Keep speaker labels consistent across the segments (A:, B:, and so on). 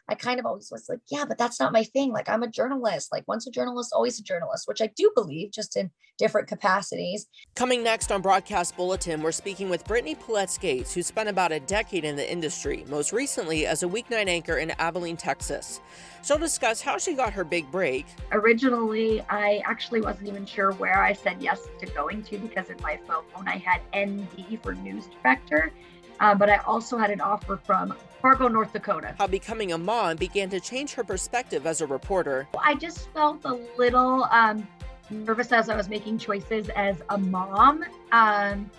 A: I kind of always was like, yeah, but that's not my thing. Like, I'm a journalist. Like, once a journalist, always a journalist, which I do believe, just in different capacities.
B: Coming next on Broadcast Bulletin, we're speaking with Brittany Pelletz, who spent about a decade in the industry, most recently as a weeknight anchor in Abilene, Texas. She'll discuss how she got her big break.
C: Originally, I actually wasn't even sure where I said yes to going to, because in my phone I had ND for news director, but I also had an offer from Fargo, North Dakota.
B: How becoming a mom began to change her perspective as a reporter.
C: I just felt a little nervous as I was making choices as a mom, and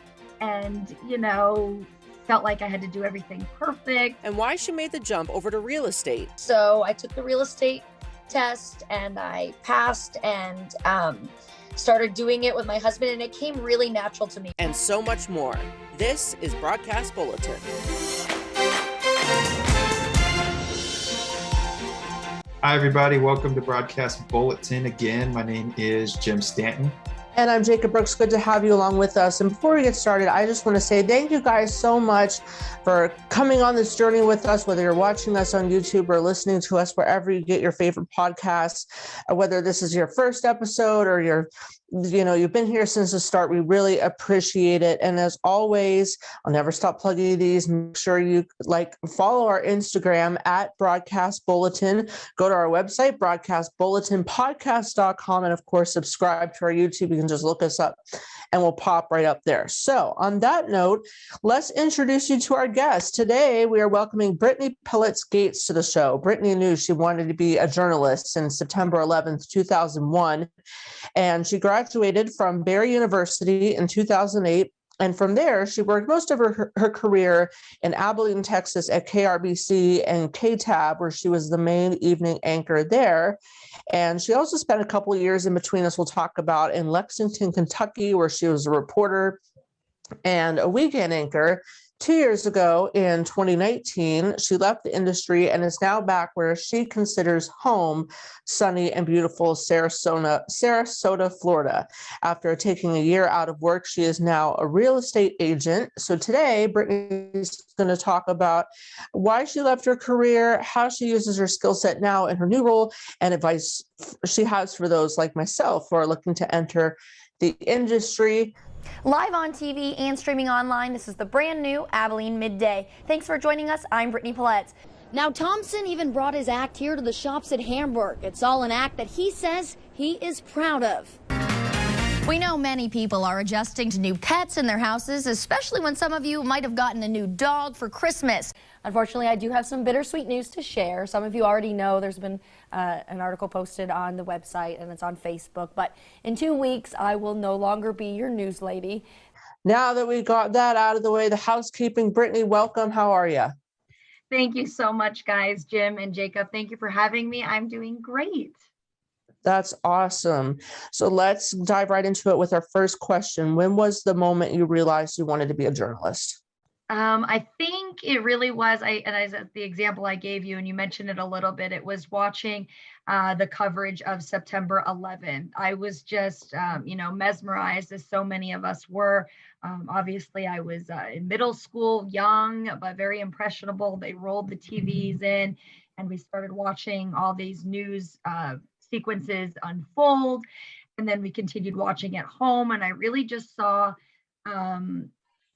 C: felt like I had to do everything perfect.
B: And why she made the jump over to real estate.
A: So I took the real estate test and I passed and started doing it with my husband, and it came really natural to me.
B: And so much more. This is Broadcast Bulletin.
D: Hi, everybody. Welcome to Broadcast Bulletin again. My name is Jim Stanton.
E: And I'm Jacob Brooks. Good to have you along with us. And before we get started, I just want to say thank you guys so much for coming on this journey with us, whether you're watching us on YouTube or listening to us wherever you get your favorite podcasts, whether this is your first episode or you've been here since the start. We really appreciate it. And as always, I'll never stop plugging these. Make sure you follow our Instagram at Broadcast Bulletin. Go to our website, broadcastbulletinpodcast.com. And of course, subscribe to our YouTube. You can just look us up and we'll pop right up there. So on that note, let's introduce you to our guest. Today, we are welcoming Brittany Pelletz to the show. Brittany knew she wanted to be a journalist since September 11th, 2001. And she graduated from Barry University in 2008. And from there, she worked most of her career in Abilene, Texas at KRBC and KTAB, where she was the main evening anchor there. And she also spent a couple of years in between, as we'll talk about, in Lexington, Kentucky, where she was a reporter and a weekend anchor. 2 years ago, in 2019, she left the industry and is now back where she considers home, sunny and beautiful Sarasota, Florida. After taking a year out of work, she is now a real estate agent. So today, Brittany is going to talk about why she left her career, how she uses her skill set now in her new role, and advice she has for those like myself who are looking to enter the industry.
F: Live on TV and streaming online, this is the brand new Abilene Midday. Thanks for joining us. I'm Brittany Pelletz. Now, Thompson even brought his act here to the shops at Hamburg. It's all an act that he says he is proud of. We know many people are adjusting to new pets in their houses, especially when some of you might have gotten a new dog for Christmas. Unfortunately, I do have some bittersweet news to share. Some of you already know there's been an article posted on the website and it's on Facebook. But in 2 weeks, I will no longer be your news lady.
E: Now that we got that out of the way, the housekeeping, Brittany, welcome. How are you?
C: Thank you so much, guys. Jim and Jacob, thank you for having me. I'm doing great.
E: That's awesome. So let's dive right into it with our first question. When was the moment you realized you wanted to be a journalist?
C: I think it really was, the example I gave you, and you mentioned it a little bit, it was watching the coverage of September 11th. I was just, mesmerized, as so many of us were. Obviously, I was in middle school, young, but very impressionable. They rolled the TVs in, and we started watching all these news sequences unfold. And then we continued watching at home, and I really just saw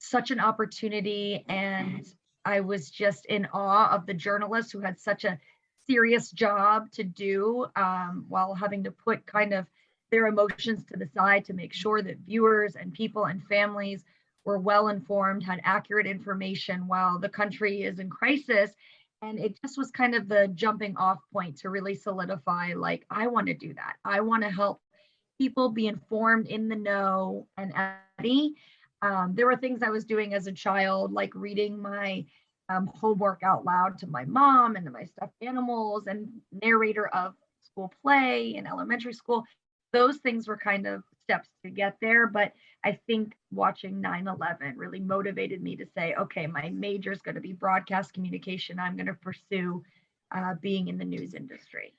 C: such an opportunity, and I was just in awe of the journalists who had such a serious job to do, while having to put kind of their emotions to the side to make sure that viewers and people and families were well informed, had accurate information while the country is in crisis. And it just was kind of the jumping off point to really solidify, like, I want to do that. I want to help people be informed, in the know, and ready. There were things I was doing as a child, like reading my homework out loud to my mom and to my stuffed animals, and narrator of school play in elementary school. Those things were kind of steps to get there. But I think watching 9/11 really motivated me to say, okay, my major is going to be broadcast communication. I'm going to pursue being in the news industry.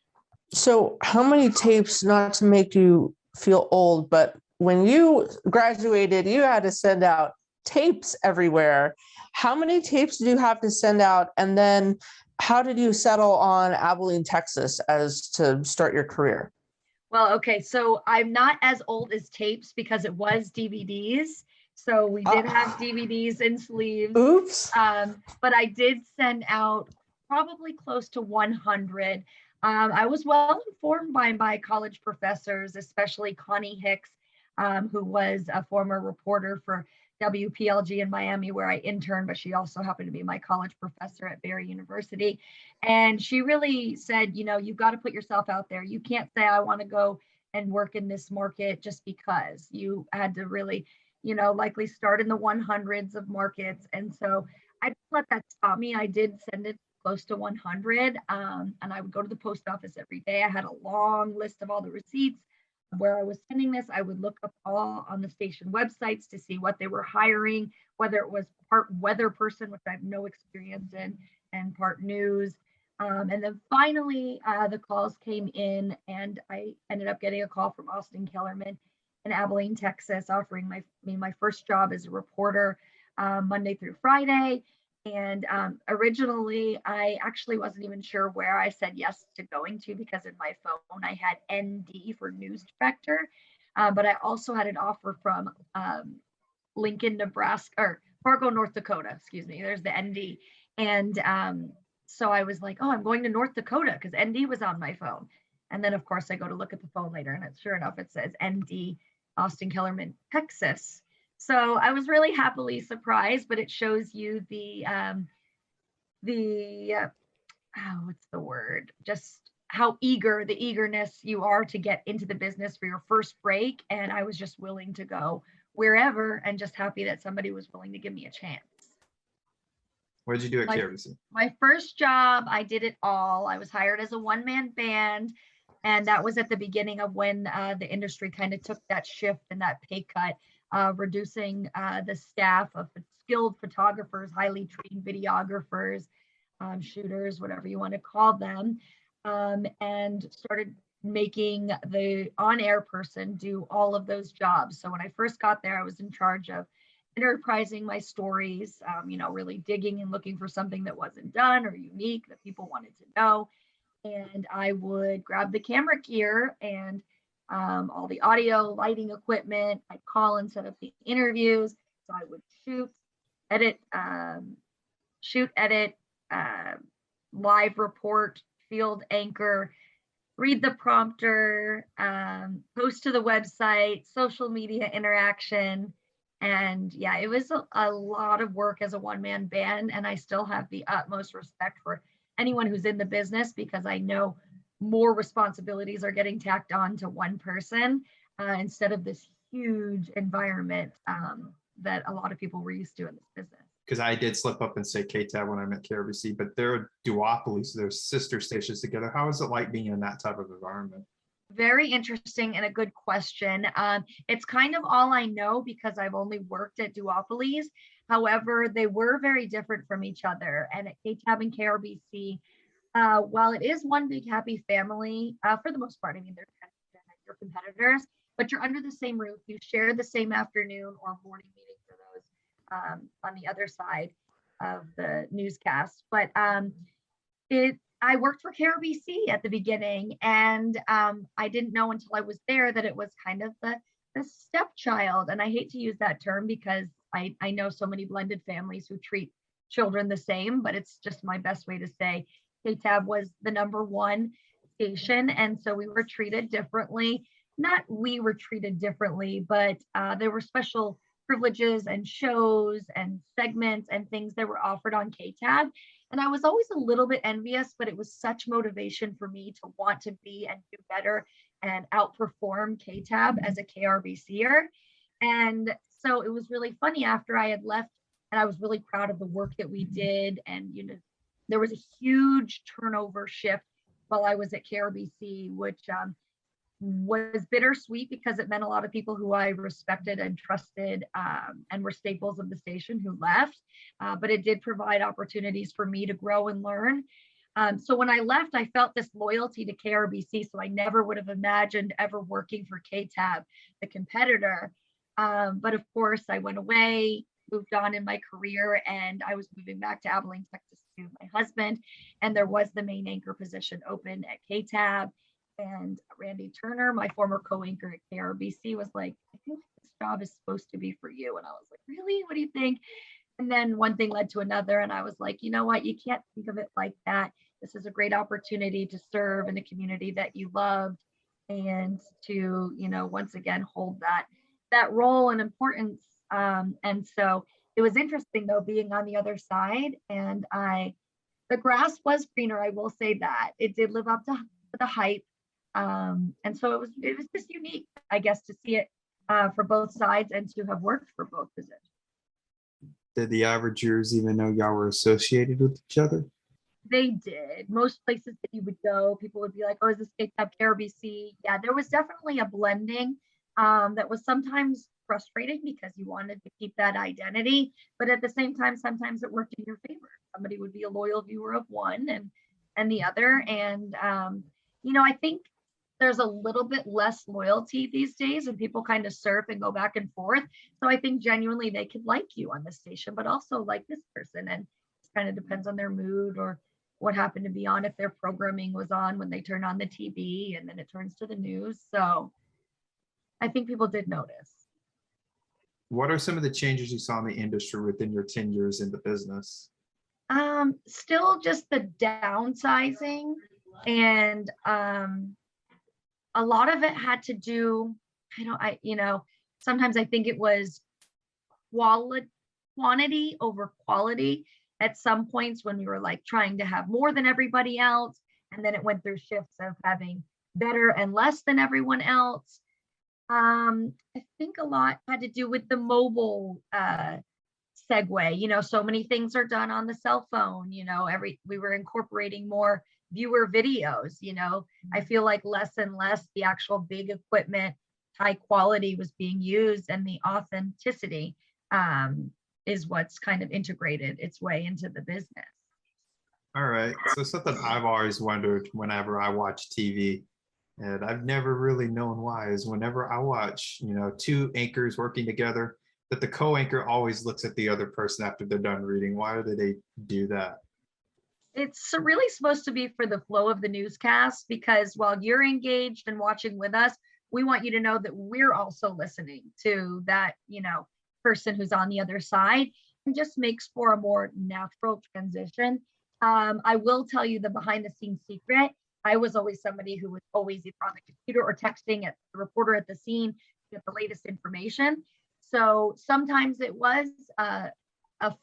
E: So how many tapes, not to make you feel old, but when you graduated, you had to send out tapes everywhere. How many tapes did you have to send out? And then how did you settle on Abilene, Texas as to start your career?
C: Well, okay, so I'm not as old as tapes because it was DVDs. So we did have DVDs and sleeves.
E: Oops.
C: But I did send out probably close to 100. I was well informed by my college professors, especially Connie Hicks, who was a former reporter for WPLG in Miami, where I interned, but she also happened to be my college professor at Barry University. And she really said, you know, you've got to put yourself out there. You can't say, I want to go and work in this market just because. You had to really, you know, likely start in the 100s of markets. And so I didn't let that stop me. I did send it close to 100. And I would go to the post office every day. I had a long list of all the receipts where I was sending this. I would look up all on the station websites to see what they were hiring, whether it was part weather person, which I have no experience in, and part news. And then finally, the calls came in, and I ended up getting a call from Austin Kellerman in Abilene, Texas, offering me my first job as a reporter, Monday through Friday. And originally, I actually wasn't even sure where I said yes to going to, because in my phone I had ND for news director, but I also had an offer from Lincoln, Nebraska, or Fargo, North Dakota. Excuse me. There's the ND, and so I was like, oh, I'm going to North Dakota because ND was on my phone. And then of course I go to look at the phone later, and sure enough, it says ND, Austin Kellerman, Texas. So I was really happily surprised, but it shows you what's the word? Just how the eagerness you are to get into the business for your first break. And I was just willing to go wherever, and just happy that somebody was willing to give me a chance.
D: What did you do at KRBC?
C: My first job, I did it all. I was hired as a one-man band, and that was at the beginning of when the industry kind of took that shift and that pay cut, reducing the staff of skilled photographers, highly trained videographers, shooters, whatever you want to call them, and started making the on-air person do all of those jobs. So when I first got there, I was in charge of enterprising my stories, really digging and looking for something that wasn't done or unique that people wanted to know. And I would grab the camera gear and all the audio, lighting equipment. I'd call and set up the interviews. So I would shoot, edit, live report, field anchor, read the prompter, post to the website, social media interaction. And yeah, it was a lot of work as a one-man band. And I still have the utmost respect for anyone who's in the business, because I know more responsibilities are getting tacked on to one person instead of this huge environment that a lot of people were used to in this business.
D: Because I did slip up and say KTAB when I'm at KRBC, but they're duopolies, they're sister stations together. How is it like being in that type of environment?
C: Very interesting and a good question. It's kind of all I know because I've only worked at duopolies. However, they were very different from each other. And at KTAB and KRBC, while it is one big happy family, for the most part, I mean, they're kind of your competitors, but you're under the same roof. You share the same afternoon or morning meeting for those on the other side of the newscast. But I worked for KRBC at the beginning, and I didn't know until I was there that it was kind of the stepchild. And I hate to use that term because I know so many blended families who treat children the same, but it's just my best way to say KTAB was the #1 station. And so we were treated differently. Not we were treated differently, but there were special privileges and shows and segments and things that were offered on KTAB. And I was always a little bit envious, but it was such motivation for me to want to be and do better and outperform KTAB as a KRBCer. And so it was really funny after I had left, and I was really proud of the work that we did. And, there was a huge turnover shift while I was at KRBC, which was bittersweet because it meant a lot of people who I respected and trusted and were staples of the station who left. But it did provide opportunities for me to grow and learn. So when I left, I felt this loyalty to KRBC. So I never would have imagined ever working for KTAB, the competitor. But of course, I went away, moved on in my career, and I was moving back to Abilene, Texas to my husband. And there was the main anchor position open at KTAB. And Randy Turner, my former co-anchor at KRBC, was like, I feel like this job is supposed to be for you. And I was like, really? What do you think? And then one thing led to another. And I was like, you know what? You can't think of it like that. This is a great opportunity to serve in a community that you loved, and to, once again, hold that role and importance. And so it was interesting though, being on the other side, and the grass was greener. I will say that it did live up to the hype. And so it was just unique, I guess, to see it for both sides and to have worked for both positions.
D: Did the average viewers even know y'all were associated with each other?
C: They did. Most places that you would go, people would be like, oh, is this KTAB KRBC? Yeah, there was definitely a blending that was sometimes frustrating because you wanted to keep that identity. But at the same time, sometimes it worked in your favor. Somebody would be a loyal viewer of one and the other. And, I think there's a little bit less loyalty these days, and people kind of surf and go back and forth. So I think genuinely they could like you on this station, but also like this person. And it kind of depends on their mood or what happened to be on, if their programming was on when they turn on the TV and then it turns to the news. So I think people did notice.
D: What are some of the changes you saw in the industry within your 10 years in the business?
C: Still just the downsizing, and a lot of it had to do, sometimes I think it was quantity over quality at some points, when we were like trying to have more than everybody else. And then it went through shifts of having better and less than everyone else. I think a lot had to do with the mobile segue. So many things are done on the cell phone. We were incorporating more viewer videos. I feel like less and less the actual big equipment, high quality was being used, and the authenticity is what's kind of integrated its way into the business.
D: All right. So something I've always wondered whenever I watch TV, and I've never really known why, is whenever I watch, two anchors working together, that the co-anchor always looks at the other person after they're done reading. Why do they do that?
C: It's really supposed to be for the flow of the newscast, because while you're engaged and watching with us, we want you to know that we're also listening to that, person who's on the other side, and just makes for a more natural transition. I will tell you the behind the scenes secret. I was always somebody who was always either on the computer or texting at the reporter at the scene to get the latest information. So sometimes it was a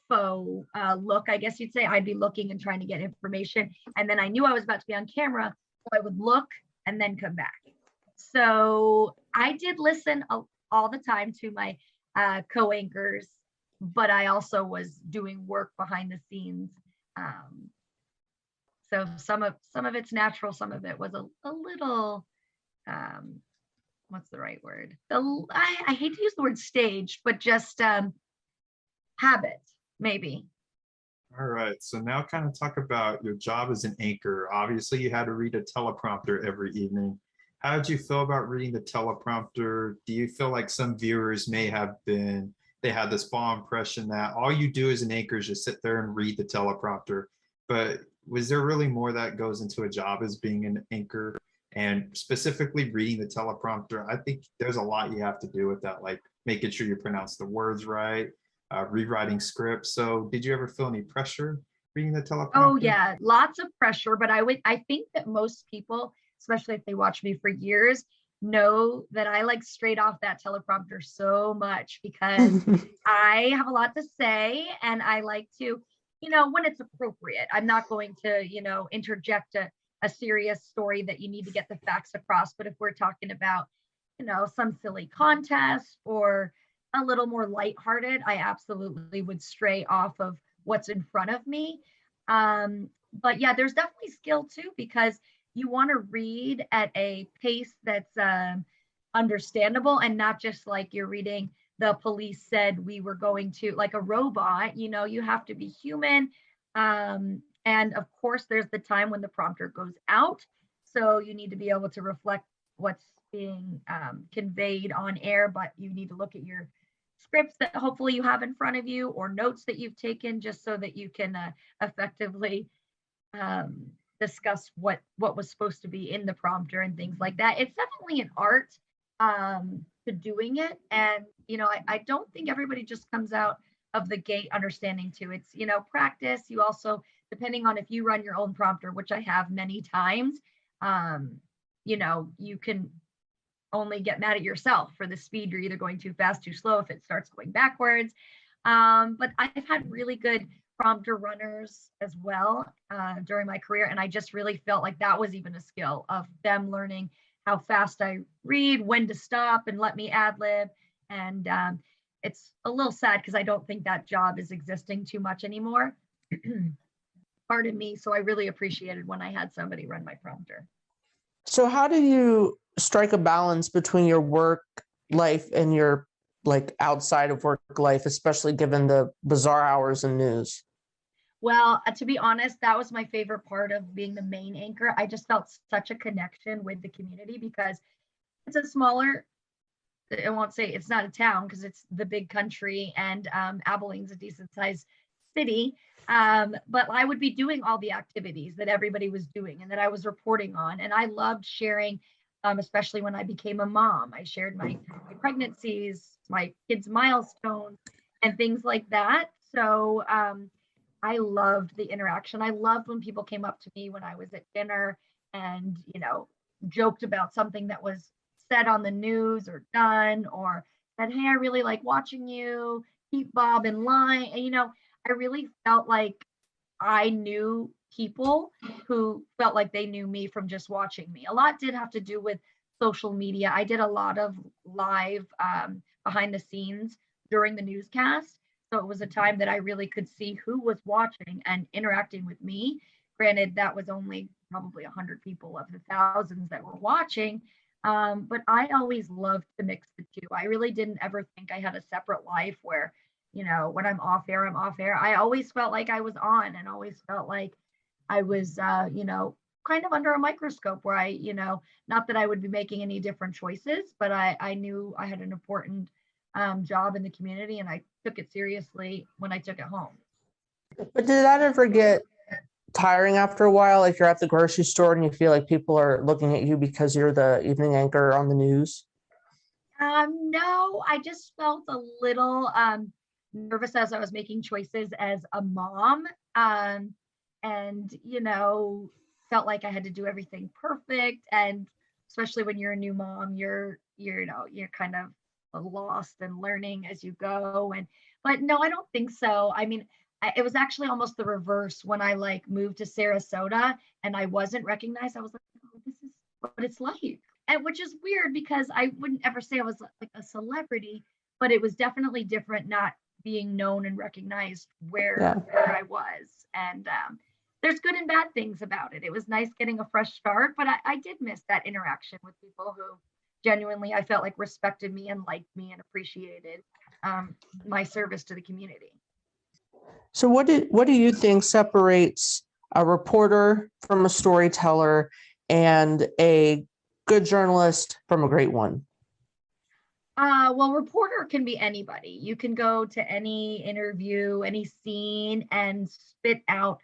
C: faux look, I guess you'd say. I'd be looking and trying to get information, and then I knew I was about to be on camera, so I would look and then come back. So I did listen all the time to my co-anchors, but I also was doing work behind the scenes. So some of it's natural, some of it was a little, what's the right word? I hate to use the word staged, but just habit, maybe.
D: All right. So now kind of talk about your job as an anchor. Obviously, you had to read a teleprompter every evening. How did you feel about reading the teleprompter? Do you feel like some viewers they had this false impression that all you do as an anchor is just sit there and read the teleprompter? But was there really more that goes into a job as being an anchor, and specifically reading the teleprompter? I think there's a lot you have to do with that, like making sure you pronounce the words right, rewriting scripts. So did you ever feel any pressure reading the teleprompter?
C: Oh yeah, lots of pressure. But I think that most people, especially if they watch me for years, know that I like straight off that teleprompter so much, because I have a lot to say, and I like to, when it's appropriate. I'm not going to, interject a serious story that you need to get the facts across. But if we're talking about, some silly contest or a little more lighthearted, I absolutely would stray off of what's in front of me. But yeah, there's definitely skill too, because you want to read at a pace that's understandable, and not just like you're reading the police said we were going to, like a robot. You have to be human. And of course, there's the time when the prompter goes out. So you need to be able to reflect what's being conveyed on air, but you need to look at your scripts that hopefully you have in front of you, or notes that you've taken, just so that you can effectively discuss what was supposed to be in the prompter and things like that. It's definitely an art to doing it. And, I don't think everybody just comes out of the gate understanding too. It's, practice. You also, depending on if you run your own prompter, which I have many times, you can only get mad at yourself for the speed. You're either going too fast, too slow, if it starts going backwards. But I've had really good prompter runners as well during my career. And I just really felt like that was even a skill of them learning how fast I read, when to stop and let me ad lib. And it's a little sad because I don't think that job is existing too much anymore. Pardon me. So I really appreciated when I had somebody run my prompter.
E: So how do you strike a balance between your work life and your outside of work life, especially given the bizarre hours in news?
C: Well, to be honest, that was my favorite part of being the main anchor. I just felt such a connection with the community because it's a smaller, I won't say it's not a town because it's the big country, and Abilene's a decent sized city. But I would be doing all the activities that everybody was doing and that I was reporting on. And I loved sharing, especially when I became a mom. I shared my pregnancies, my kids' milestones, and things like that. So I loved the interaction. I loved when people came up to me when I was at dinner and, joked about something that was said on the news or done, or said, hey, I really like watching you, keep Bob in line. And, I really felt like I knew people who felt like they knew me from just watching me. A lot did have to do with social media. I did a lot of live behind the scenes during the newscast. So it was a time that I really could see who was watching and interacting with me. Granted, that was only probably 100 people of the thousands that were watching. But I always loved to mix the two. I really didn't ever think I had a separate life where, when I'm off air, I'm off air. I always felt like I was on, and always felt like I was, kind of under a microscope where I, not that I would be making any different choices, but I knew I had an important job in the community, and I took it seriously when I took it home.
E: But did that ever get tiring after a while? Like you're at the grocery store and you feel like people are looking at you because you're the evening anchor on the news?
C: No, I just felt a little nervous as I was making choices as a mom. And, felt like I had to do everything perfect. And especially when you're a new mom, you're kind of lost and learning as you go. But no, I don't think so. I mean, it was actually almost the reverse when I moved to Sarasota and I wasn't recognized. I was like, oh, this is what it's like. And which is weird because I wouldn't ever say I was like a celebrity, but it was definitely different not being known and recognized where I was. And there's good and bad things about it. It was nice getting a fresh start, but I did miss that interaction with people who genuinely I felt like respected me and liked me and appreciated my service to the community.
E: So what do you think separates a reporter from a storyteller and a good journalist from a great one?
C: Well, reporter can be anybody. You can go to any interview, any scene, and spit out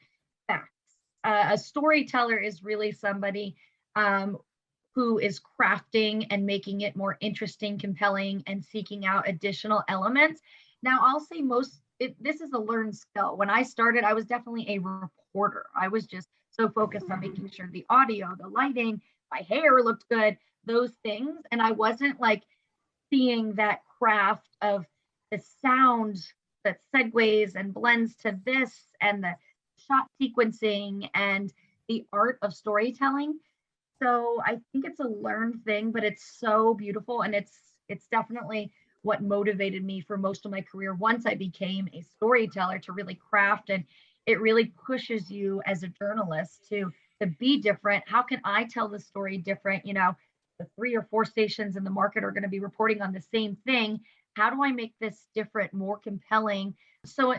C: facts. A storyteller is really somebody who is crafting and making it more interesting, compelling, and seeking out additional elements. Now, I'll say this is a learned skill. When I started, I was definitely a reporter. I was just so focused on making sure the audio, the lighting, my hair looked good, those things. And I wasn't seeing that craft of the sound that segues and blends to this, and the shot sequencing and the art of storytelling. So I think it's a learned thing, but it's so beautiful. And it's definitely what motivated me for most of my career once I became a storyteller, to really craft. And it really pushes you as a journalist to be different. How can I tell the story different? The 3 or 4 stations in the market are going to be reporting on the same thing. How do I make this different, more compelling? So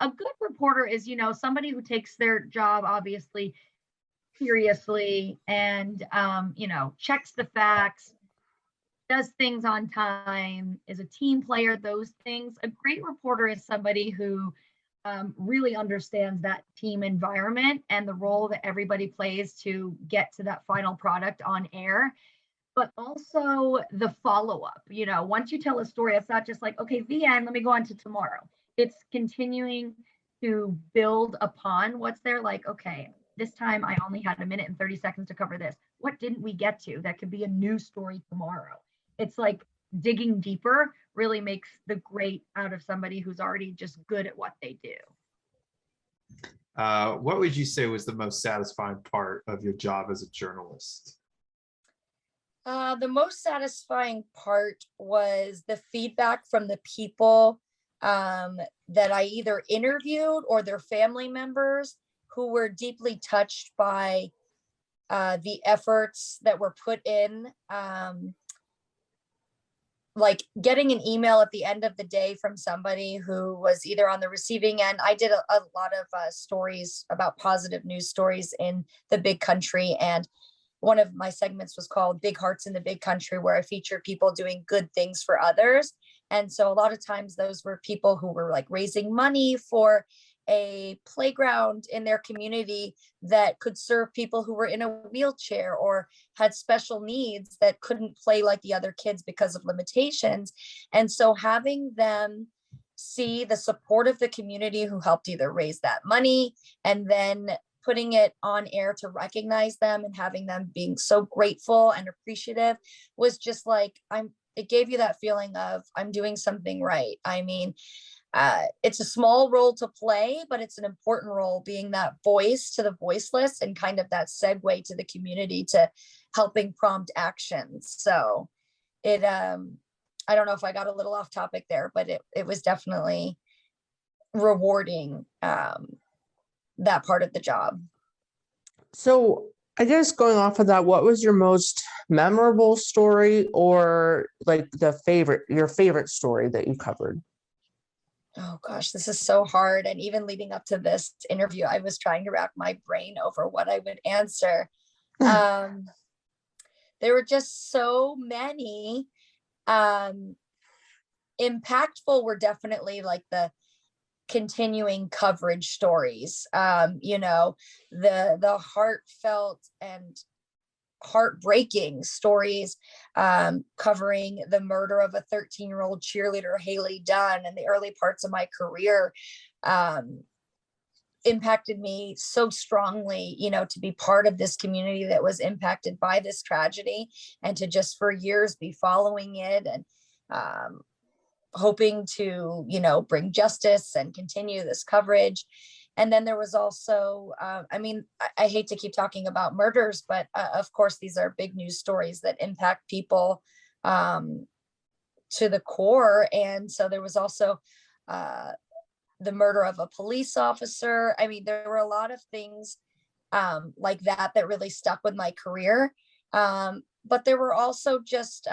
C: a good reporter is, somebody who takes their job obviously seriously and, checks the facts, does things on time, is a team player, those things. A great reporter is somebody who really understands that team environment and the role that everybody plays to get to that final product on air, but also the follow-up. You know, once you tell a story, it's not just like, okay, the end, let me go on to tomorrow. It's continuing to build upon what's there. Like, okay, this time I only had 1 minute and 30 seconds to cover this. What didn't we get to? That could be a new story tomorrow. It's like digging deeper really makes the great out of somebody who's already just good at what they do.
D: What would you say was the most satisfying part of your job as a journalist?
A: The most satisfying part was the feedback from the people that I either interviewed or their family members who were deeply touched by the efforts that were put in. Like getting an email at the end of the day from somebody who was either on the receiving end. I did a lot of stories about positive news stories in the big country. And one of my segments was called Big Hearts in the Big Country, where I featured people doing good things for others. And so a lot of times those were people who were like raising money for a playground in their community that could serve people who were in a wheelchair or had special needs that couldn't play like the other kids because of limitations. And so having them see the support of the community who helped either raise that money and then putting it on air to recognize them and having them being so grateful and appreciative was just like, it gave you that feeling of I'm doing something right. I mean, it's a small role to play, but it's an important role, being that voice to the voiceless and kind of that segue to the community to helping prompt actions. So it, I don't know if I got a little off topic there, but it was definitely rewarding, that part of the job.
E: So I guess going off of that, what was your most memorable story, or like your favorite story that you covered?
A: Oh gosh, this is so hard. And even leading up to this interview, I was trying to rack my brain over what I would answer. There were just so many. Impactful were definitely like the continuing coverage stories. You know, the heartfelt and heartbreaking stories, covering the murder of a 13-year-old cheerleader, Haley Dunn, in the early parts of my career, impacted me so strongly, you know, to be part of this community that was impacted by this tragedy and to just for years be following it and hoping to, you know, bring justice and continue this coverage. And then there was also, I mean, I hate to keep talking about murders, but of course, these are big news stories that impact people to the core. And so there was also the murder of a police officer. I mean, there were a lot of things like that really stuck with my career. But there were also just,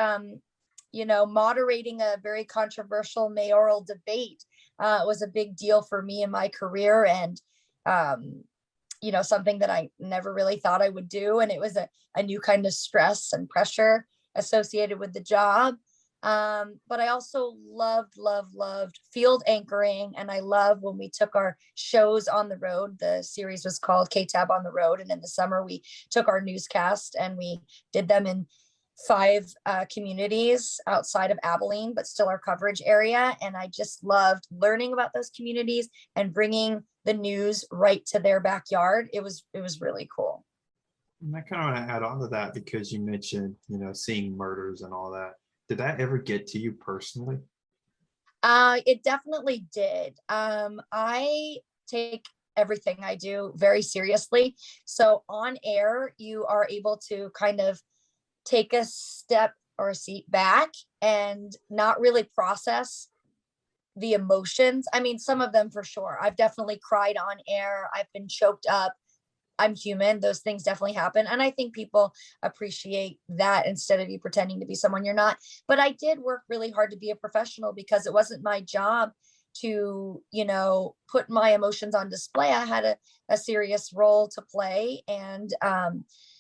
A: you know, moderating a very controversial mayoral debate was a big deal for me in my career, and you know, something that I never really thought I would do. And it was a new kind of stress and pressure associated with the job. But I also loved field anchoring. And I love when we took our shows on the road. The series was called K-Tab on the Road. And in the summer, we took our newscast and we did them in 5 communities outside of Abilene, but still our coverage area. And I just loved learning about those communities and bringing the news right to their backyard. It was really cool.
D: And I kind of want to add on to that because you mentioned, you know, seeing murders and all that. Did that ever get to you personally?
A: It definitely did. I take everything I do very seriously. So on air, you are able to kind of take a step or a seat back and not really process the emotions. I mean, some of them for sure. I've definitely cried on air. I've been choked up. I'm human. Those things definitely happen. And I think people appreciate that instead of you pretending to be someone you're not. But I did work really hard to be a professional because it wasn't my job to, you know, put my emotions on display. I had a serious role to play. And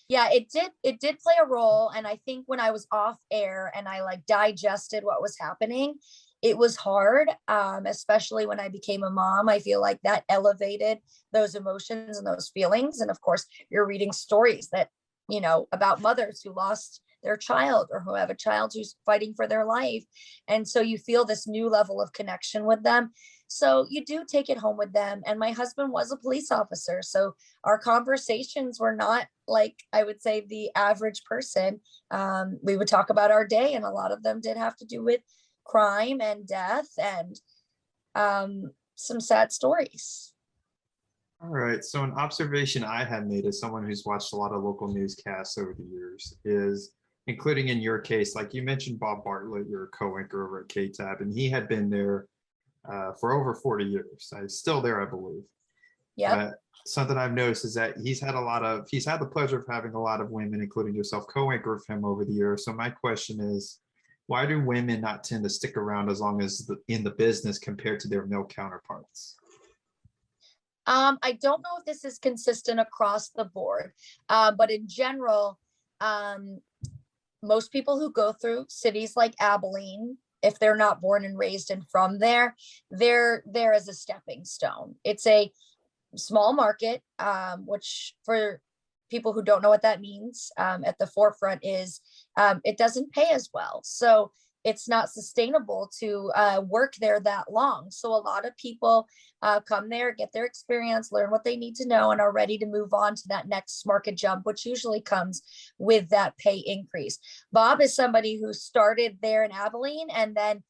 A: Yeah, it did play a role. And I think when I was off air and I like digested what was happening, it was hard, especially when I became a mom. I feel like that elevated those emotions and those feelings. And of course, you're reading stories that, about mothers who lost their child or who have a child who's fighting for their life. And so you feel this new level of connection with them. So you do take it home with them. And my husband was a police officer. So our conversations were not like, I would say, the average person. We would talk about our day, and a lot of them did have to do with crime and death and some sad stories.
D: All right. So an observation I have made as someone who's watched a lot of local newscasts over the years is, including in your case, like you mentioned Bob Bartlett, your co-anchor over at KTAB, and he had been there for over 40 years. He's still there, I believe.
A: Yeah.
D: Something I've noticed is that he's had the pleasure of having a lot of women, including yourself, co-anchor with him over the years. So my question is, why do women not tend to stick around as long as in the business compared to their male counterparts?
A: I don't know if this is consistent across the board, but in general, most people who go through cities like Abilene, if they're not born and raised and from there, they're there as a stepping stone. It's a small market, which for people who don't know what that means, at the forefront is it doesn't pay as well. So it's not sustainable to work there that long. So a lot of people come there, get their experience, learn what they need to know, and are ready to move on to that next market jump, which usually comes with that pay increase. Bob is somebody who started there in Abilene and then,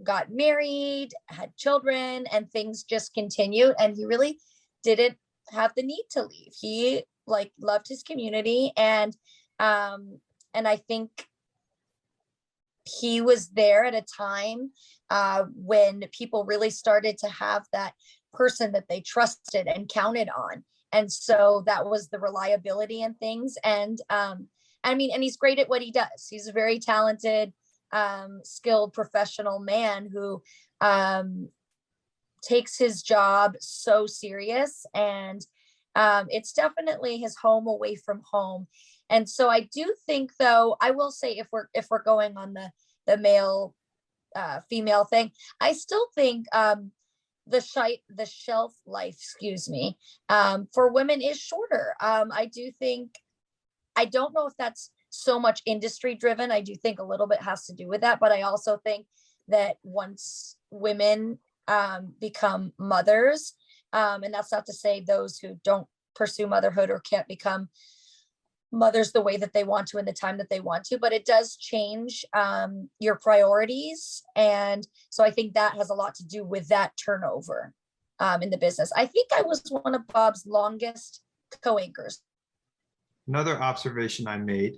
A: got married, had children, and things just continued. And he really didn't have the need to leave. He loved his community. And I think he was there at a time when people really started to have that person that they trusted and counted on. And so that was the reliability and things. And and he's great at what he does. He's a very talented, skilled professional man who takes his job so serious. And it's definitely his home away from home. And so I do think, though, I will say, if we're going on the male female thing, I still think the shelf life, for women is shorter. I do think, I don't know if that's so much industry driven. I do think a little bit has to do with that, but I also think that once women become mothers, and that's not to say those who don't pursue motherhood or can't become mothers the way that they want to in the time that they want to, but it does change your priorities. And so I think that has a lot to do with that turnover in the business. I think I was one of Bob's longest co-anchors.
D: Another observation I made,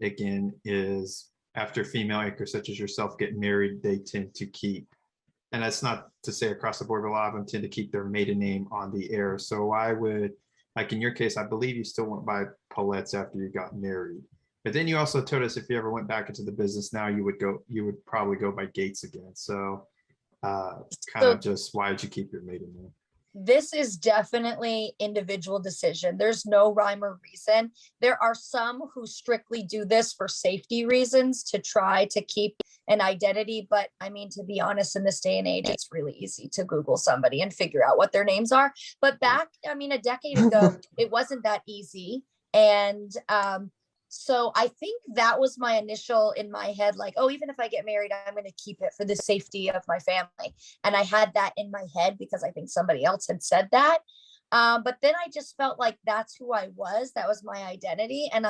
D: again, is after female anchors such as yourself get married, they tend to keep, and that's not to say across the board, but a lot of them tend to keep their maiden name on the air. So I would, like in your case, I believe you still went by Pelletz after you got married. But then you also told us if you ever went back into the business now, you would probably go by Gates again. So just why did you keep your maiden name?
A: This is definitely individual decision. There's no rhyme or reason. There are some who strictly do this for safety reasons to try to keep an identity. But to be honest, in this day and age, it's really easy to Google somebody and figure out what their names are. But back, a decade ago, it wasn't that easy. And so I think that was my initial in my head, like, oh, even if I get married, I'm going to keep it for the safety of my family. And I had that in my head because I think somebody else had said that. But then I just felt like that's who I was. That was my identity. And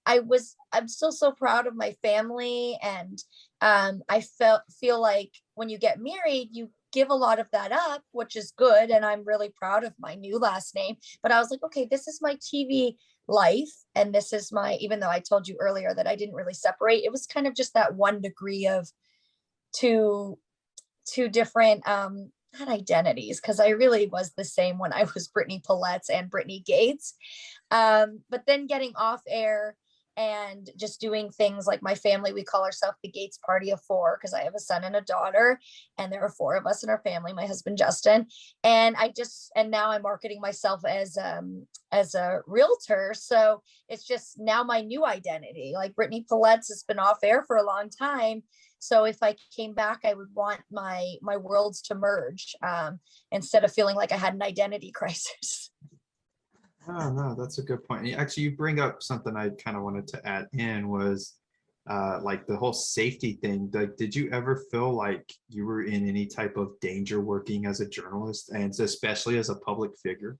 A: I'm still so proud of my family. And I feel like when you get married, you give a lot of that up, which is good. And I'm really proud of my new last name. But I was like, okay, this is my TV life. And this is even though I told you earlier that I didn't really separate, it was kind of just that 1 degree of two different, not identities, because I really was the same when I was Brittany Pelletz and Brittany Gates. But then getting off air, and just doing things like my family, we call ourselves the Gates Party of Four because I have a son and a daughter, and there are four of us in our family, my husband Justin. And now I'm marketing myself as a realtor. So it's just now my new identity. Like Brittany Pelletz has been off air for a long time. So if I came back, I would want my worlds to merge, instead of feeling like I had an identity crisis.
D: Oh, no, that's a good point. Actually, you bring up something I kind of wanted to add in was like the whole safety thing. Like, did you ever feel like you were in any type of danger working as a journalist, and especially as a public figure?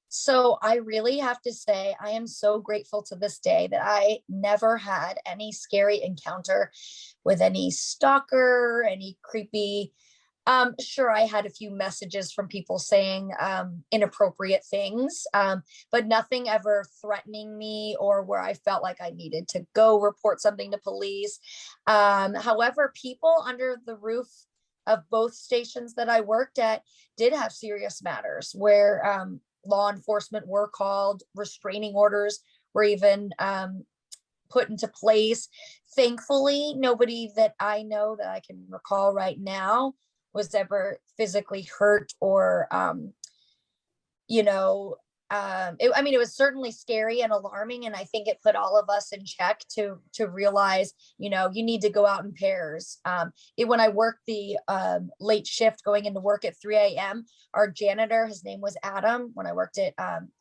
A: So I really have to say, I am so grateful to this day that I never had any scary encounter with any stalker, any creepy. Sure, I had a few messages from people saying inappropriate things, but nothing ever threatening me or where I felt like I needed to go report something to police. However, people under the roof of both stations that I worked at did have serious matters where law enforcement were called, restraining orders were even put into place. Thankfully, nobody that I know that I can recall right now was ever physically hurt or, it was certainly scary and alarming. And I think it put all of us in check to realize, you need to go out in pairs. When I worked the late shift going into work at 3 a.m., our janitor, his name was Adam, when I worked at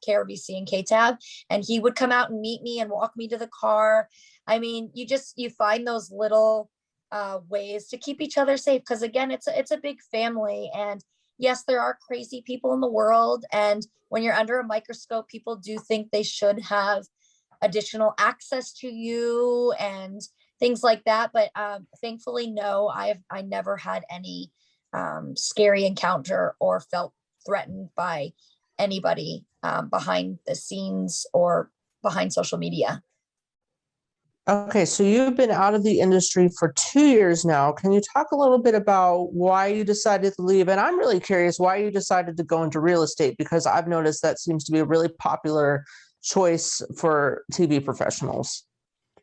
A: KRBC and KTAB, and he would come out and meet me and walk me to the car. I mean, you find those little ways to keep each other safe, because again, it's a big family, and yes, there are crazy people in the world, and when you're under a microscope, people do think they should have additional access to you and things like that, but thankfully no, I never had any scary encounter or felt threatened by anybody behind the scenes or behind social media.
E: Okay, so you've been out of the industry for 2 years now. Can you talk a little bit about why you decided to leave? And I'm really curious why you decided to go into real estate, because I've noticed that seems to be a really popular choice for TV professionals.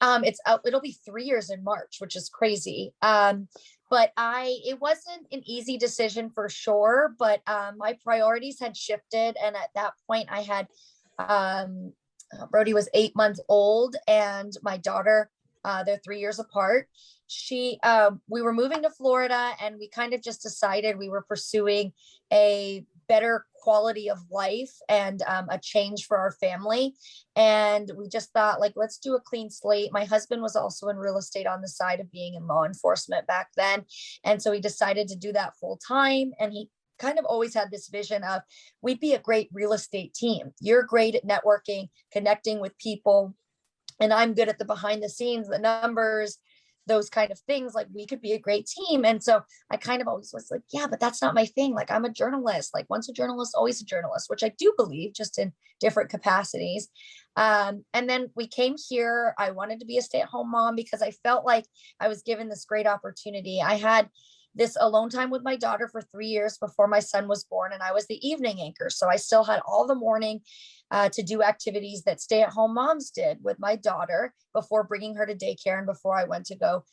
A: It'll be 3 years in March, which is crazy. But it wasn't an easy decision for sure, but my priorities had shifted. And at that point I had, Brody was 8 months old, and my daughter, they're 3 years apart. We were moving to Florida, and we kind of just decided we were pursuing a better quality of life and a change for our family. And we just thought, like, let's do a clean slate. My husband was also in real estate on the side of being in law enforcement back then. And so we decided to do that full time. And he kind of always had this vision of, we'd be a great real estate team. You're great at networking, connecting with people, and I'm good at the behind the scenes, the numbers, those kind of things. Like, we could be a great team. And so I kind of always was like, yeah, but that's not my thing. Like, I'm a journalist. Like, once a journalist, always a journalist, which I do believe, just in different capacities. And then we came here. I wanted to be a stay-at-home mom because I felt like I was given this great opportunity. I had this alone time with my daughter for 3 years before my son was born, and I was the evening anchor. So I still had all the morning to do activities that stay-at-home moms did with my daughter before bringing her to daycare and before I went to go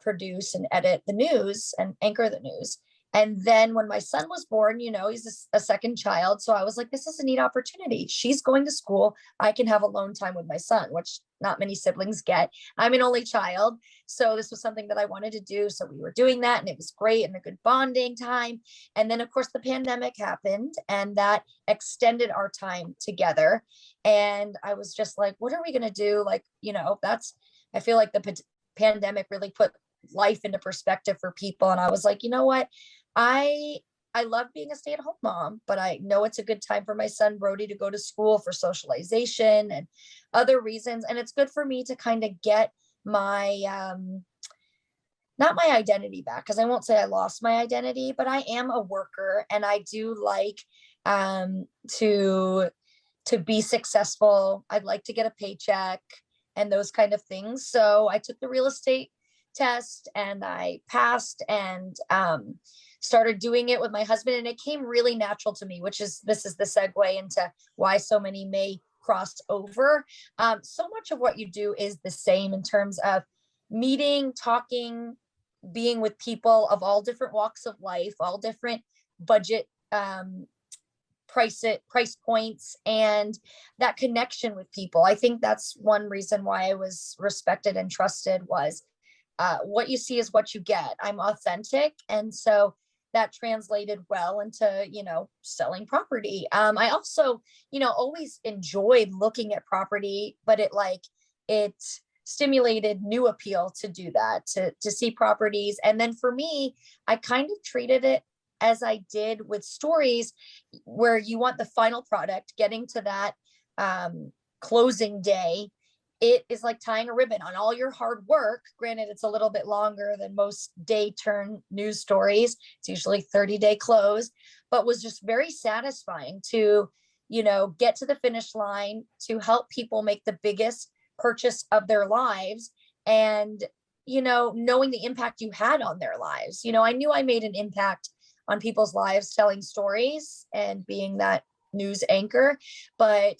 A: produce and edit the news and anchor the news. And then when my son was born, he's a second child. So I was like, this is a neat opportunity. She's going to school. I can have alone time with my son, which not many siblings get. I'm an only child. So this was something that I wanted to do. So we were doing that, and it was great and a good bonding time. And then, of course, the pandemic happened, and that extended our time together. And I was just like, what are we going to do? Like, I feel like the pandemic really put life into perspective for people. And I was like, you know what? I love being a stay-at-home mom, but I know it's a good time for my son Brody to go to school for socialization and other reasons. And it's good for me to kind of get my, not my identity back, because I won't say I lost my identity, but I am a worker, and I do like to be successful. I'd like to get a paycheck and those kind of things. So I took the real estate test, and I passed, and started doing it with my husband, and it came really natural to me, this is the segue into why so many may cross over. So much of what you do is the same in terms of meeting, talking, being with people of all different walks of life, all different budget, price points, and that connection with people. I think that's one reason why I was respected and trusted was what you see is what you get. I'm authentic. And so that translated well into, selling property. I also, always enjoyed looking at property, but it stimulated new appeal to do that, to see properties. And then for me, I kind of treated it as I did with stories, where you want the final product, getting to that closing day. It is like tying a ribbon on all your hard work. Granted, it's a little bit longer than most day turn news stories. It's usually 30-day close, but was just very satisfying to, get to the finish line, to help people make the biggest purchase of their lives, and, knowing the impact you had on their lives. I knew I made an impact on people's lives telling stories and being that news anchor, but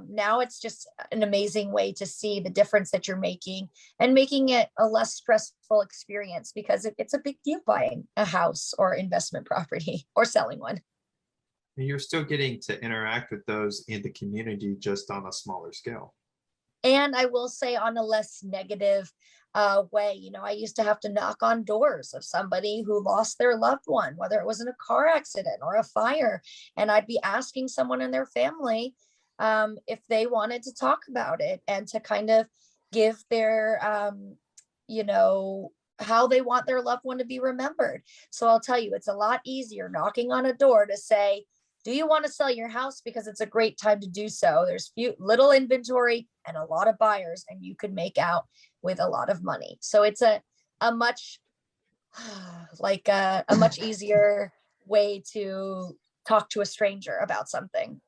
A: now it's just an amazing way to see the difference that you're making, and making it a less stressful experience, because it's a big deal buying a house or investment property or selling one.
D: You're still getting to interact with those in the community, just on a smaller scale.
A: And I will say, on a less negative way, I used to have to knock on doors of somebody who lost their loved one, whether it was in a car accident or a fire. And I'd be asking someone in their family if they wanted to talk about it, and to kind of give their, how they want their loved one to be remembered. So I'll tell you, it's a lot easier knocking on a door to say, do you want to sell your house? Because it's a great time to do so. There's little inventory and a lot of buyers, and you could make out with a lot of money. So it's a much a much easier way to talk to a stranger about something.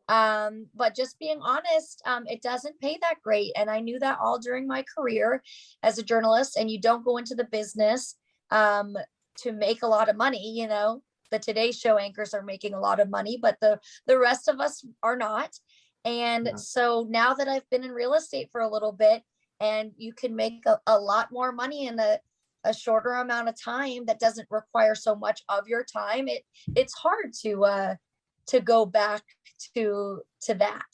A: But just being honest, it doesn't pay that great. And I knew that all during my career as a journalist. And you don't go into the business to make a lot of money. The Today Show anchors are making a lot of money, but the rest of us are not. And so now that I've been in real estate for a little bit, and you can make a lot more money in a shorter amount of time that doesn't require so much of your time, it's hard to go back to that.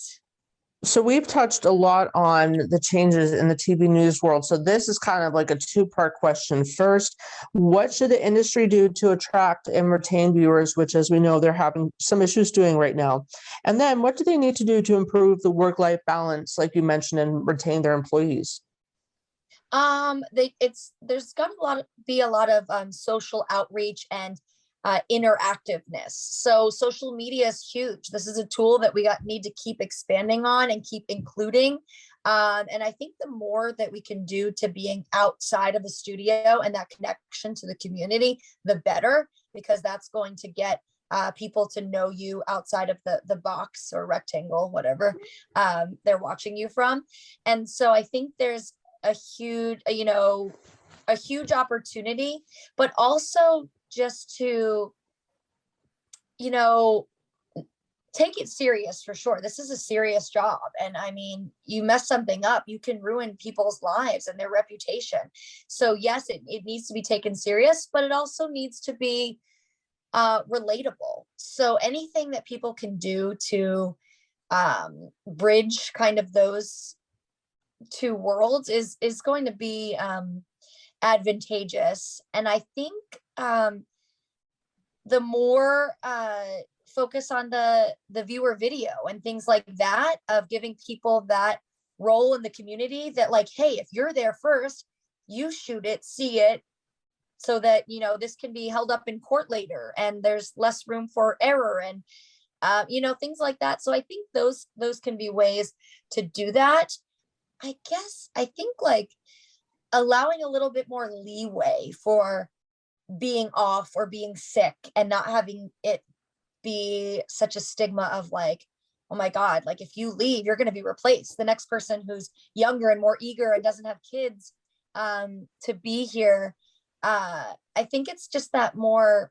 E: So we've touched a lot on the changes in the TV news world. So this is kind of like a two-part question. First, what should the industry do to attract and retain viewers, which, as we know, they're having some issues doing right now? And then what do they need to do to improve the work-life balance, like you mentioned, and retain their employees?
A: There's got to be a lot of social outreach and interactiveness. So social media is huge. This is a tool that we need to keep expanding on and keep including. And I think the more that we can do to being outside of the studio and that connection to the community, the better, because that's going to get people to know you outside of the box or rectangle, whatever they're watching you from. And so I think there's a huge opportunity, but also just to, take it serious for sure. This is a serious job. And I mean, you mess something up, you can ruin people's lives and their reputation. So yes, it needs to be taken serious, but it also needs to be relatable. So anything that people can do to bridge kind of those two worlds is going to be advantageous. And I think the more focus on the viewer video and things like that, of giving people that role in the community, that like, hey, if you're there first, you shoot it, see it, so that this can be held up in court later and there's less room for error, and things like that. So I think those can be ways to do that. I think like allowing a little bit more leeway for being off or being sick, and not having it be such a stigma of like, oh my God, like if you leave, you're going to be replaced. The next person who's younger and more eager and doesn't have kids to be here. I think it's just that more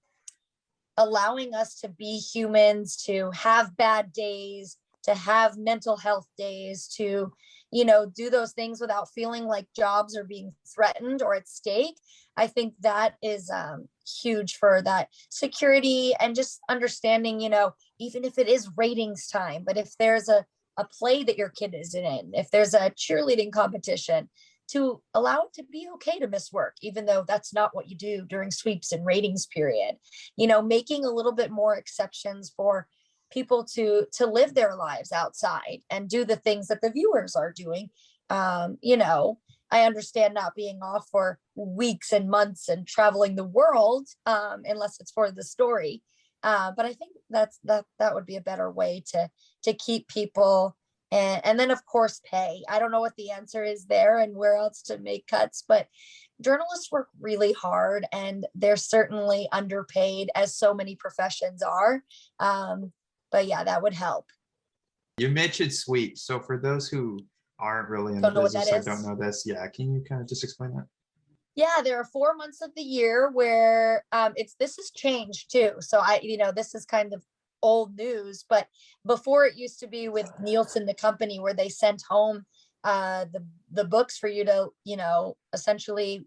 A: allowing us to be humans, to have bad days, to have mental health days, to, do those things without feeling like jobs are being threatened or at stake. I think that is huge for that security and just understanding, even if it is ratings time, but if there's a play that your kid is in, if there's a cheerleading competition, to allow it to be okay to miss work, even though that's not what you do during sweeps and ratings period, making a little bit more exceptions for people to live their lives outside and do the things that the viewers are doing. I understand not being off for weeks and months and traveling the world, unless it's for the story. But I think that would be a better way to keep people. And then, of course, pay. I don't know what the answer is there and where else to make cuts, but journalists work really hard and they're certainly underpaid, as so many professions are. But yeah, that would help.
D: You mentioned sweeps. So for those who aren't really in the business or don't know this, can you kind of just explain that?
A: Yeah, there are 4 months of the year where this has changed too. So this is kind of old news, but before it used to be with Nielsen, the company, where they sent home the books for you to, essentially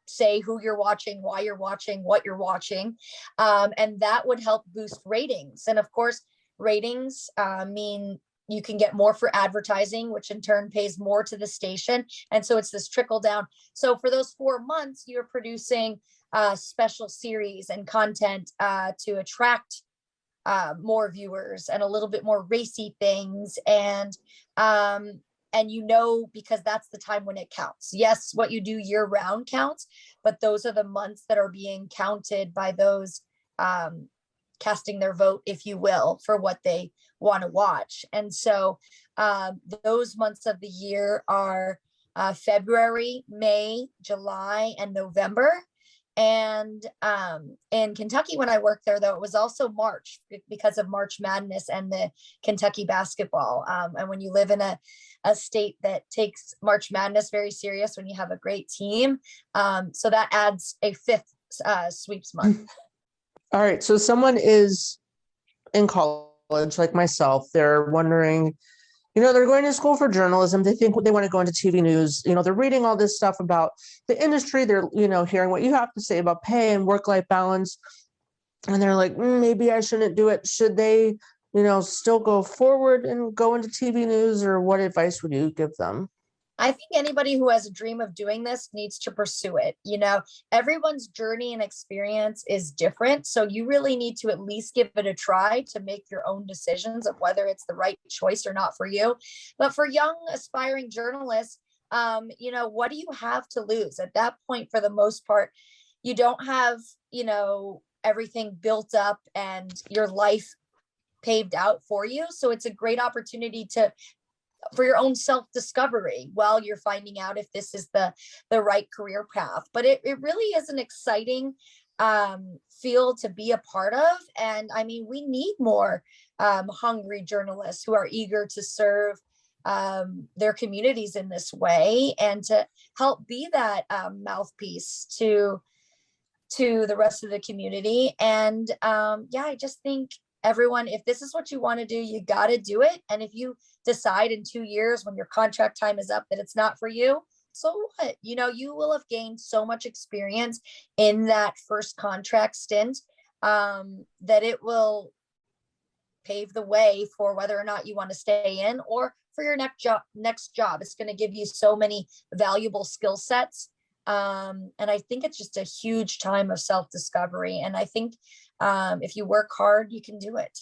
A: say who you're watching, why you're watching, what you're watching. And that would help boost ratings. And of course, ratings mean you can get more for advertising, which in turn pays more to the station. And so it's this trickle down. So for those 4 months, you're producing special series and content to attract more viewers and a little bit more racy things. And because that's the time when it counts. Yes, what you do year round counts, but those are the months that are being counted by those casting their vote, if you will, for what they want to watch. And so those months of the year are February, May, July, and November. And in Kentucky, when I worked there, though, it was also March because of March Madness and the Kentucky basketball. And when you live in a state that takes March Madness very serious, when you have a great team, so that adds a 5th sweeps month.
E: All right. So someone is in college like myself. They're wondering, they're going to school for journalism. They think they want to go into TV news. They're reading all this stuff about the industry. They're, hearing what you have to say about pay and work-life balance. And they're like, maybe I shouldn't do it. Should they, still go forward and go into TV news, or what advice would you give them?
A: I think anybody who has a dream of doing this needs to pursue it. Everyone's journey and experience is different. So you really need to at least give it a try to make your own decisions of whether it's the right choice or not for you. But for young aspiring journalists, what do you have to lose at that point? For the most part, you don't have, everything built up and your life paved out for you. So it's a great opportunity for your own self-discovery while you're finding out if this is the right career path. But it really is an exciting field to be a part of. And I mean, we need more hungry journalists who are eager to serve their communities in this way and to help be that mouthpiece to the rest of the community. And I just think everyone, if this is what you want to do, you got to do it. And if you decide in 2 years when your contract time is up that it's not for you, so what? You will have gained so much experience in that first contract stint that it will pave the way for whether or not you want to stay in or for your next job. It's going to give you so many valuable skill sets. And I think it's just a huge time of self-discovery. And I think if you work hard, you can do it.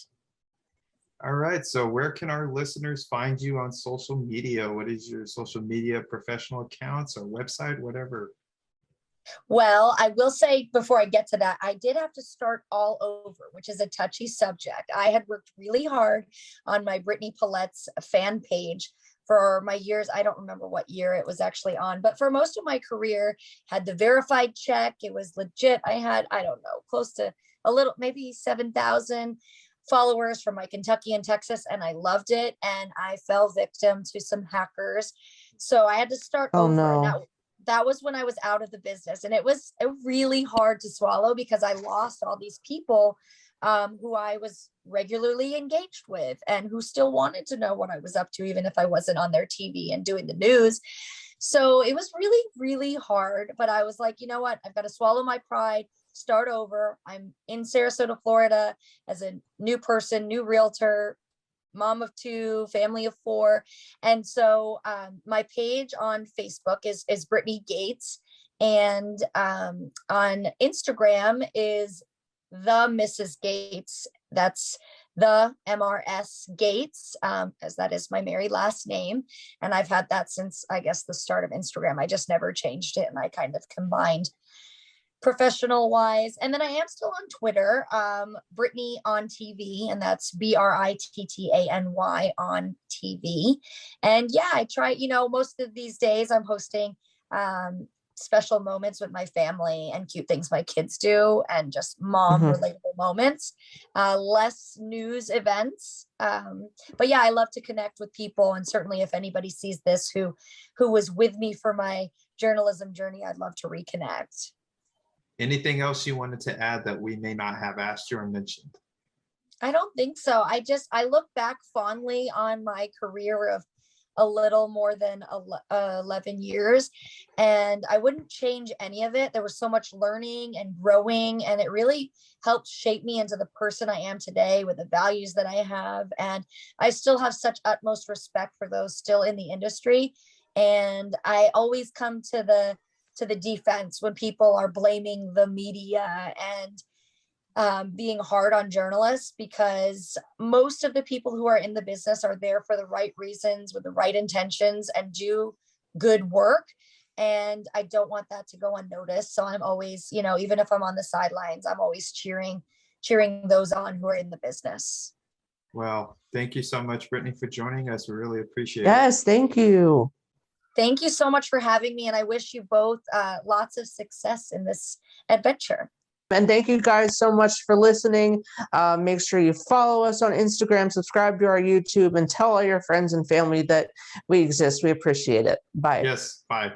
D: All right. So where can our listeners find you on social media? What is your social media professional accounts or website, whatever?
A: Well, I will say before I get to that, I did have to start all over, which is a touchy subject. I had worked really hard on my Brittany Pelletz fan page for my years. I don't remember what year it was actually on, but for most of my career, had the verified check. It was legit. I had, close to maybe 7,000 followers from my Kentucky and Texas, and I loved it. And I fell victim to some hackers. So I had to start over.
E: No.
A: That was when I was out of the business. And it was really hard to swallow because I lost all these people who I was regularly engaged with and who still wanted to know what I was up to, even if I wasn't on their TV and doing the news. So it was really, really hard. But I was like, you know what? I've got to swallow my pride, start over. I'm in Sarasota, Florida as a new person, new realtor, mom of 2, family of 4. And so my page on Facebook is Brittany Gates. And on Instagram is the Mrs. Gates. That's the MRS Gates, as that is my married last name. And I've had that since, I guess, the start of Instagram. I just never changed it. And I kind of combined professional wise. And then I am still on Twitter, Brittany on TV, and that's BRITTANY on TV. And yeah, I try, most of these days I'm hosting special moments with my family and cute things my kids do and just mom relatable moments, less news events. But yeah, I love to connect with people. And certainly if anybody sees this who was with me for my journalism journey, I'd love to reconnect.
D: Anything else you wanted to add that we may not have asked you or mentioned?
A: I don't think so. I look back fondly on my career of a little more than 11 years, and I wouldn't change any of it. There was so much learning and growing, and it really helped shape me into the person I am today with the values that I have. And I still have such utmost respect for those still in the industry. And I always come to the defense when people are blaming the media and being hard on journalists, because most of the people who are in the business are there for the right reasons with the right intentions and do good work. And I don't want that to go unnoticed. So I'm always, even if I'm on the sidelines, I'm always cheering those on who are in the business.
D: Well, thank you so much, Brittany, for joining us. We really appreciate it.
E: Yes, thank you.
A: Thank you so much for having me. And I wish you both lots of success in this adventure.
E: And thank you guys so much for listening. Make sure you follow us on Instagram, subscribe to our YouTube, and tell all your friends and family that we exist. We appreciate it. Bye.
D: Yes, bye.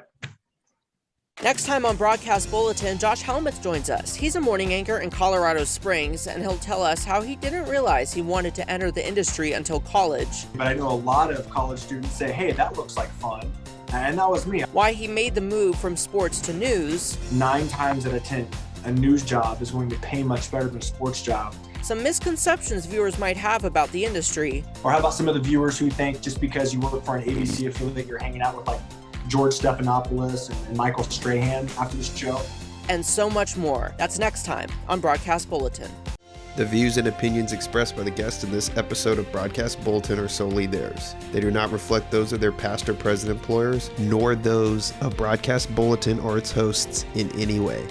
B: Next time on Broadcast Bulletin, Josh Helmuth joins us. He's a morning anchor in Colorado Springs, and he'll tell us how he didn't realize he wanted to enter the industry until college.
G: But I know a lot of college students say, hey, that looks like fun. And that was me.
B: Why he made the move from sports to news.
G: 9 times out of 10, a news job is going to pay much better than a sports job.
B: Some misconceptions viewers might have about the industry.
G: Or how about some of the viewers who think just because you work for an ABC affiliate, you're hanging out with like George Stephanopoulos and Michael Strahan after this show.
B: And so much more. That's next time on Broadcast Bulletin.
H: The views and opinions expressed by the guests in this episode of Broadcast Bulletin are solely theirs. They do not reflect those of their past or present employers, nor those of Broadcast Bulletin or its hosts in any way.